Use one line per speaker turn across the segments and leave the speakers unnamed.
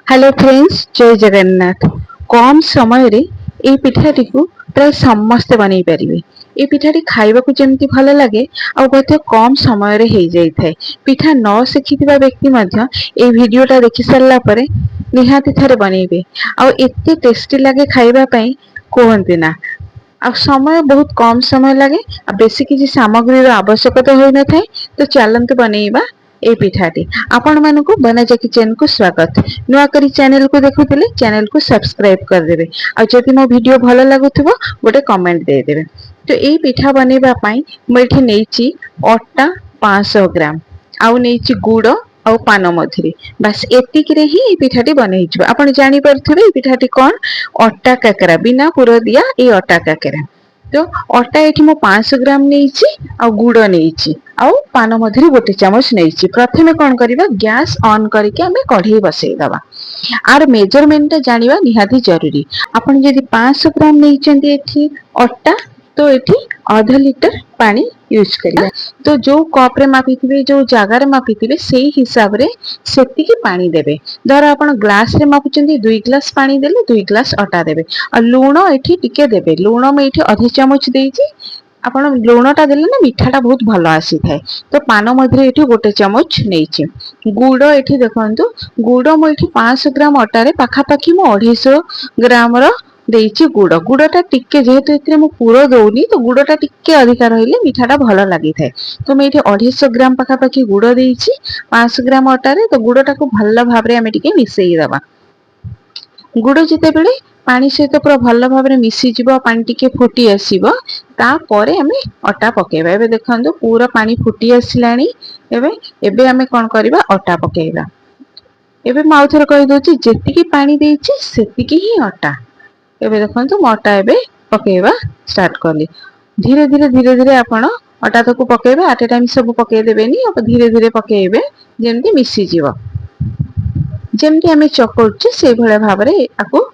Hello friends, जय जगन्नाथ। कम समय रे ए पिठाटी को प्राय समस्ते बनै परिबे। ए पिठाटी खाइबाकू जेमती भल लागे आ बोधे कम समय रे हे जाई थाए। पिठा न शिखिथिबा व्यक्ति मध्य ए वीडियोटा देखि सारला परे निहाती थरे बनेबे। आ एते टेस्टी लागे खाइबा पई कोहंती ना। आ समय बहुत कम समय लगे आ बेसी किसी सामग्री आवश्यकता होई न थाए। तो चलंतु बनेइबा ए पिठाटी। आपण मानको बनाजा किचन को स्वागत। नुआ करी चैनल को देखुथिले चैनल को सब्सक्राइब कर देबे। आ जदि मो वीडियो भलो लागुथबो गोटे कमेंट दे देबे। तो ए पिठा बनेबा पई म एठी नेइची अटा 500 ग्राम आउ नेइची गुड़ आउ पान मधुरी। बस एतिकी रे ही ए पिठाटी बनै छिबो। आपण जानि परथिबे ए पिठाटी कोन अटा काकरा बिना पुरो दिया ए अटा काकरा। तो अटा एठी मो 500 ग्राम नेइची आ गुड़ नेइची आउ पान मधुरी गोटे चामच नेइची। प्रथमे कोन करिबा गैस ऑन करके हमें कढ़ाई बसई दबा। आर मेजरमेंट जानिबा निहाती जरूरी। आपण जदि 500 ग्राम नेइचंती एठी अटा तो एठी आधा लीटर पानी यूज करिया। तो जो कप रे मापिथिबे जो जगह रे मापिथिबे सेही हिसाब रे सेतिकी पानी देबे। धर आपण ग्लास रे मापुचंती 2 ग्लास पानी देले 2 ग्लास अटा देबे। आ लूण एठी टिके देबे। लूण म एठी आधा चामच देइची। आपण लूणटा देले ना मिठाटा बहुत भलो आसी थाए। तो पान मधुरी एठी गोटे चामच नेइची। गुड़ एठी देखंतु गुड़ मो एठी 500 ग्राम अटा रे पाखापाखी मो 250 ग्राम रो देइची गुड़। गुड़टा टिके जेहेतु एथिरे मो पुरो दउनी तो गुड़टा टिके अधिका रहिले मिठाटा भलो लागि थाए। तो मैं एठी 250 ग्राम पाखापाखी गुड़ देइची 500 ग्राम अटा रे। तो गुड़टा को भलो भाबरे आमे टिके मिसेई दबा। गुड़ जिते बेले पानी सहित पूरा भलो भाबरे मिसी जिवो पानी टिके फुटी आसीबो तापरे आमे अटा पकेबा। एबे देखंतु पूरा पानी फुटी आसिलानी। एबे आमे कोन करबा अटा पकेइबा। एबे म आउ थरे कहि दोची जेतिकी पानी देइची सेतिकी ही अटा। एबे देखंतु म अटा एबे पकेइबा स्टार्ट करली। धीरे धीरे आपण अटा तको पकेइबे। एट ए टाइम सब पकेइ देबेनी। अब धीरे धीरे पकेइबे जेमती मिसी जिवो। जेमती आमे चकोउची से भले भाबरे आको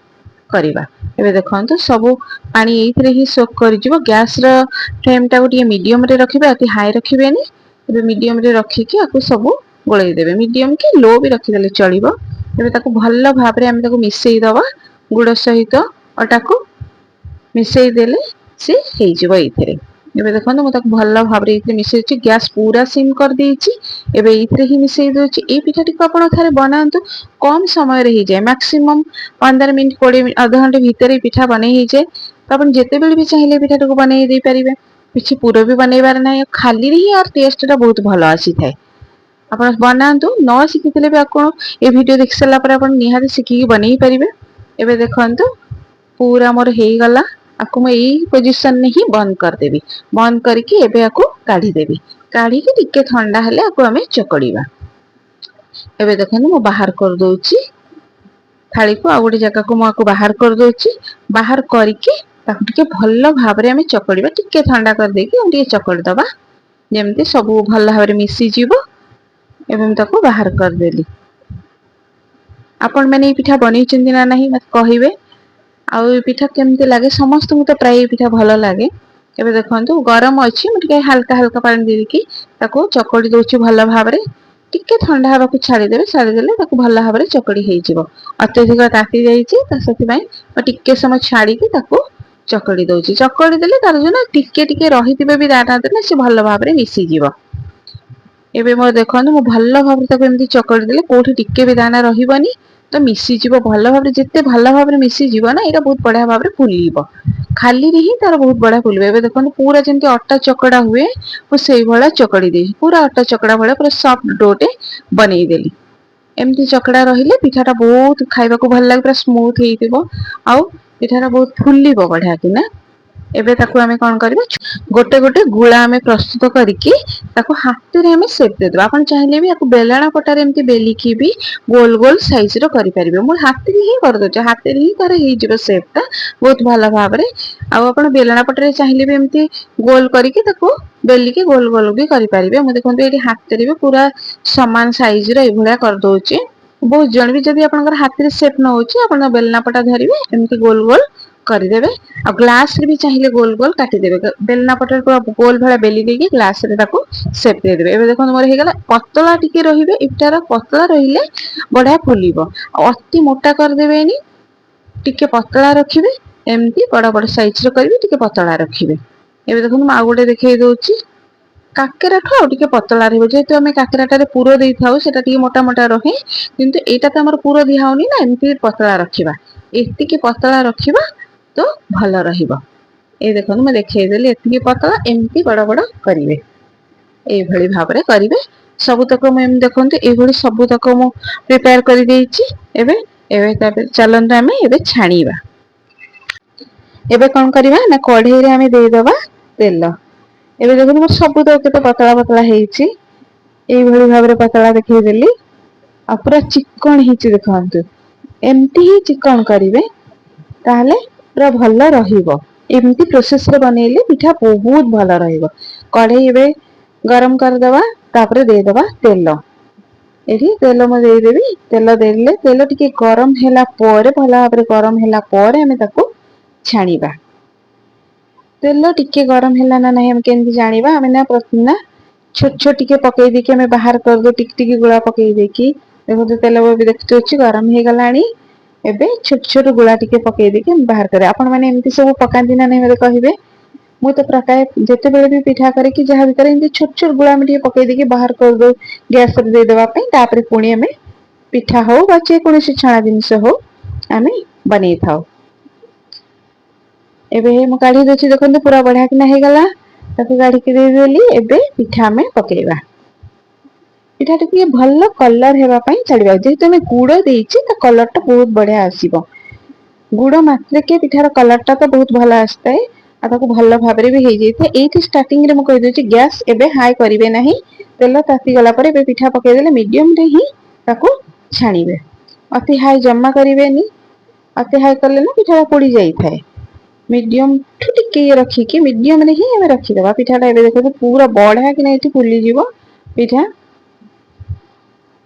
करिबा। एबे देखंतु सब पानी एइथरे ही सोक करि जिवो। गैस रो फ्लेम टा गोटे मीडियम रे रखिबे अति हाई रखिबेनी। एबे मीडियम रे रखिकी आको सब गोळेइ देबे। मीडियम की लो भी रखि देले चलिबो। एबे ताको भल्ला भाबरे आमे ताको मिसेई दबा। गुड़ सहित अटा को मिसेई देले से हेइ जिवो एइथरे। एबे देखंतु म ताको भल्ला भाबरे एइथरे मिसेइची। गैस पूरा सिम कर देइची। एबे एइथरे ही मिसेई दोची। ए पिठाटी को आपण थारे बनांतु कम समय रे ही जाय। मैक्सिमम 15 मिनिट 20 मिनिट आधा घंटे भीतर पिठा बनै ही जाय। तो आपण जेते बेले भी चाहिले पिठाटी को बनै देई परिबे। किछि पूरा भी बनैबार नै। खाली रे ही यार टेस्ट टा बहुत भलो आसी थाए। आपण बनांतु न शिखिथिले भी आपण ए वीडियो देख सला पर आपण निहाती शिखि बनै परिबे। एबे देखंतु पूरा मोर हेई गला। आको मैं एई पोजीशन ने ही बंद कर देबी। बंद करके एबे आको काढी देबी। काढी के टिके ठंडा हेले आको हमें चकड़ीबा। एबे देखंतु म बाहर कर दोची थाली को। आ गोटे जगह को म आको बाहर कर दोची। बाहर करके ताको टिके भल्लो भाबरे हमें चकड़ीबा। टिके ठंडा कर देकी हम टिके चकड़ी दबा। जेमती सब भल्ला भाबरे मिसी जिवो। एबे ताको बाहर कर देली। आपण माने पिठा बनै चंदी ना नाही मत कहिबे। आ ए पिठा केमते लागे समस्त को तो प्राय पिठा भलो लागे। एबे देखंतु गरम अछि म टिके हल्का हल्का पानी देकी ताको चकड़ी दोची भल्ला भाबरे। टिके ठंडा हबा को छाडी देबे। छाडी देले ताको भल्ला भाबरे चकड़ी हेइ जिवो। अत्यधिक ताती जाईची त सेति पई टिके समय छाडी के ताको चकड़ी दोची। चकड़ी देले तार जो ना टिके टिके रहितिबे भी दाना देले से भल्ला भाबरे मिसी जिवो। एबे मोर देखंतु म भल्ला भाबरे ताको एमती चकड़ी देले कोठी टिके भी दाना रहिबनी। तो मिसी जिवो भल्ला भाबरे। जेते भल्ला भाबरे मिसी जिवो ना एटा बहुत बढ़िया भाबरे फुलिबो। खाली रे ही तार बहुत बढ़िया फुलिबो। एबे देखंतु पूरा जेमती अटा चकड़ा हुए मु सेई भला चकड़ी देई। पूरा अटा चकड़ा भला पूरा सॉफ्ट डोटे बनै देली। एमती चकड़ा रहिले पिठाटा बहुत खाइबा को भल लागे। पूरा स्मूथ हेइतिबो। आउ पिठाटा बहुत फुलिबो बढ़िया कि ना। एबे ताको हमें कोन करबे गोटे गोटे गुळा हमें प्रस्तुत करिकी ताको हाथ रे हमें शेप दे देबा। आपण चाहिले भी आको बेलना पटा रे एमती बेलिकी भी गोल गोल साइज रो करि परिबे। मु हाथ रे ही कर दोचे। हाथ रे ही तार हेइ जिवो शेप टा बहुत भलो भाबरे। आ आपण बेलना पटा रे चाहिले भी एमती गोल करिकी ताको बेलिकी गोल गोल भी करि परिबे। मु देखंतु एठी हाथ रे भी पूरा समान साइज रो ए भलिया कर दोचे। बहुत जण भी जदि आपनकर हाथ रे शेप न होची आपण बेलना पटा धरिबे एमती गोल गोल କରିदेବେ ଆଉ ଗ୍ଲାस ରେ भी चाहिए गोल गोल काटिदेवे बेलना पटर पूरा गोल भाया बेली देगी ग्लास रे ताको सेप देदेवे एबे देखो मोर हेगला पतला टिके रहिबे इटार पतला रहिले बढ़िया फुलिबो अति मोटा कर देबेनी टिके पतला रखिबे एमती बड़ बड़ साइज रो करबे टिके पतला रखिबे एबे देखो म आ गोटे देखै दोछि काकेरा ठो टिके पतला रहबो जेतु हमें काकेराटारे पूरो देई थाउ सेटा टिके मोटा मोटा रहे किंतु एटा त हमर पूरो दिया होनी ना एमती पतला रखिबा एतिके पतला रखिबा तो भलो रहिबो ए देखो मैं देखै देली एतिके पतला एमती बड़ बड़ करिवे ए भली भाबरे करिवे सब तक मैं देखंतु ए भली सब तक मु प्रिपेयर करि देछि एबे एबे ताबे चलंतु हमें एबे छाणीबा एबे कोन करिबा ना कढ़ई रे हमें देई दबा तेल एबे देखो मोर सब तो केते पतला पतला हेछि ए भली भाबरे पतला देखै देली आ पूरा चिकन हेछि देखंतु एमती ही चिकन करिवे ताहले पूरा भलो रहिबो एमती प्रोसेस रे बनेले पिठा बहुत भलो रहिबो कढ़ई एबे गरम कर दबा तापरे दे दबा तेल एठी तेल म देई देबी तेल देले तेल टिके गरम हैला परे भला भाबरे गरम हैला परे हमें ताको छाणीबा तेल टिके गरम हैला ना नहीं हम केंती जानिबा हमें ना प्रथम ना छोट छोट टिके पकई देके हमें बाहर कर दो टिक टिक गुळा पकई देकी देखो तो तेल भी देखते अछि गरम हे गलानी एबे छोट छोट गुळा टिके पकई देके बाहर करे आपण माने एमती सब पकांती ना नहीं मते कहिबे मु तो प्रकार जते बेले भी पिठा करे कि जहा भी करे एमती छोट छोट गुळा में टिके पकई देके बाहर कर दो गैस रे दे देबा पई तापरे पुणी हमें पिठा हो बाचे कोनोसी छाणा जिनिस हो हमें बनै थाओ एबे मु काढी दोछि देखंतु पूरा बढ़िया कि ना हे गला ताकू काढी के दे देली एबे पिठा में पकेइबा पिठा टिके भलो कलर हेबा पई छाडीबा जेहेतु हमें गुड़ देछि त कलर टा बहुत बढ़िया आसीबो गुड़ मात्रे के पिठार कलर टा तो बहुत भलो आस्ते आ ताकू भलो भाबरे भी हे जेथे एठी स्टार्टिंग रे मु कहि दोछि गैस एबे हाई करिवे नाही तेल ताती गला परे एबे पिठा पकेइ देले मीडियम रे ही ताकू छाणीबे अति हाई जम्मा करिवेनी अति हाई करले ना पिठा पोड़ी जाई थाए मीडियम ठु टिके रखी कि मीडियम रे ही हमें रखी देबा पिठाटा एबे देखो पूरा बढ़िया कि ना एठी फुली जीवो पिठा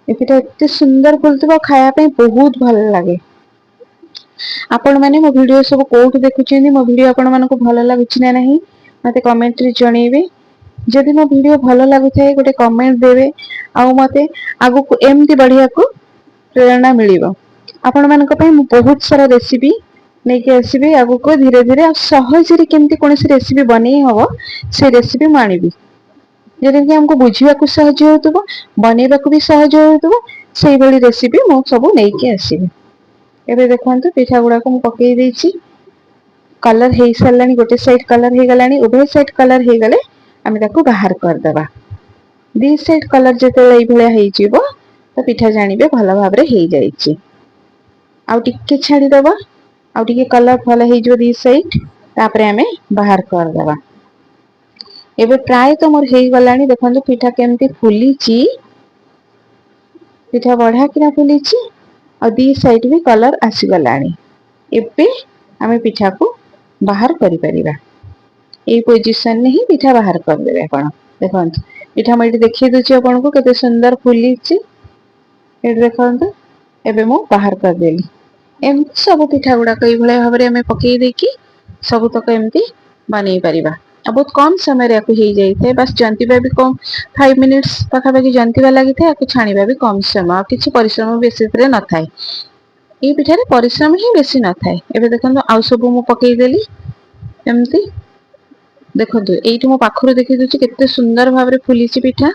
ए पिठा एते सुंदर फुलतबो खाया पे बहुत भलो लागे आपण माने मो वीडियो सब कोउठ देखुछेनी मो वीडियो आपण माने को भलो लागुछि ना नहीं मते कमेंट रे जणेबे जदि मो वीडियो भलो लागुथाय गोटे कमेंट देबे आ मते आगु को एमती बढ़िया को प्रेरणा मिलिबो आपण मान को पई बहुत सारा रेसिपी नै के आसीबे आगु को धीरे धीरे सहज रे केमती कोनोसी रेसिपी बनै हबो से रेसिपी मानिबी जदि कि हमको बुझिबा को सहज होतबो बनेबा को भी सहज होतबो सेही भली रेसिपी मो सब नै के आसीबे एबे देखंतु पिठा गुडा को मु पकेई देछि कलर हे सरलानी गोटे साइड कलर हे गलानी उभय साइड कलर हे गले हमें ताको बाहर कर देबा दी साइड कलर जते एई भले हे जिवो तो पिठा जानिबे भलो भाबरे हे जाईछि आ टिके छाडी देबा आ टिके कलर भलो हे जो दी साइड तापरे हमें बाहर कर देबा एबे प्राय तो मोर हे गलानी देखंतु पिठा केमती फुलीछि पिठा बढ़िया किना फुलीछि और दी साइड भी कलर आसी गलानी एबे हमें पिठा को बाहर करि परिबा ए पोजीशन में ही पिठा बाहर कर देबे आपण देखंतु पिठा मैं देखि दोछि आपण को केते सुंदर फुलीछि ए देखंतु एबे मु बाहर कर देली एम सब पिठा गुडा कई भले भाबरे हमें पकेई देकी सब तक एमती बनै परिबा आ बहुत कम समय रे को हे जाई थे बस जंतीबा भी कम 5 मिनिट्स पखा पखी जंतीबा लागि थे आ छाणीबा भी कम समय किछि परिश्रम बेसी रे न थाए ए पिठा रे परिश्रम ही बेसी न थाए एबे देखंतु आ सब मु पकेई देली एमती देखंतु एठी मो पाखरो देखि दोछि केते सुंदर भाबरे फुलीछि पिठा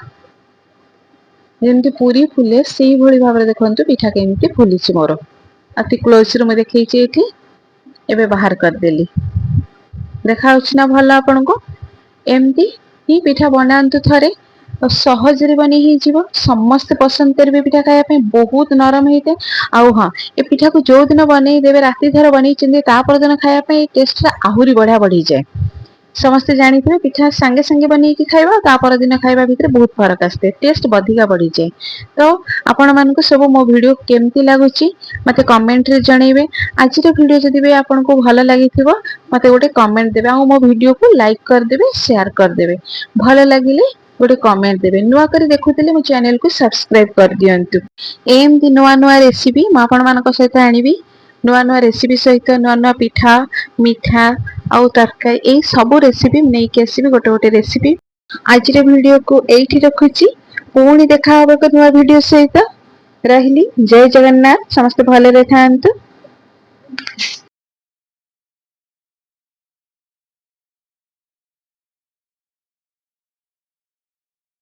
जेमती पूरी फुले सेही भली भाबरे देखंतु पिठा केमती फुलीछि मोर अति क्लोज रे म देखैछि एठी एबे बाहर कर देली देखा होछि ना भला आपन को एमती ही पिठा बनांतु थरे और सहज रे बनी ही जीवो समस्त पसंद करबे पिठा खाया पे बहुत नरम हेते आउ हां ए पिठा को जो दिन बनै देबे राती धर बनै चिंदे ता पर दिन खाया पे टेस्ट आहुरी बढ़िया बढ़ी जाए समस्त जानी थे पिठा संगे संगे बनै की खाइबा ता पर दिन खाइबा भीतर बहुत फरक आस्ते टेस्ट बधिका बढ़ी जाए तो आपण मान को सब मो वीडियो केमती लागुची मते कमेंट रे जणेबे आज रे वीडियो जदी बे आपण को भलो लागिथिबो मते गोटे कमेंट देबे आ मो वीडियो को लाइक कर देबे शेयर कर देबे भलो लागिले गोटे कमेंट देबे नुवा करी देखुतिले मो चैनल को सब्सक्राइब कर दियंतु एमती नुवा नुवा रेसिपी म आपण मान को सहित आनिबी नुआ नुआ रेसिपी सहित नुआ नुआ पिठा मिठा आउ तरकारी एई सब रेसिपी नहीं आसबि गोटे गोटे रेसिपी। आज वीडियो को एठी रखुची, पुणी देखा हबो नुआ वीडियो सहित। रहिली, जय जगन्नाथ, समस्त भले रे थांतु।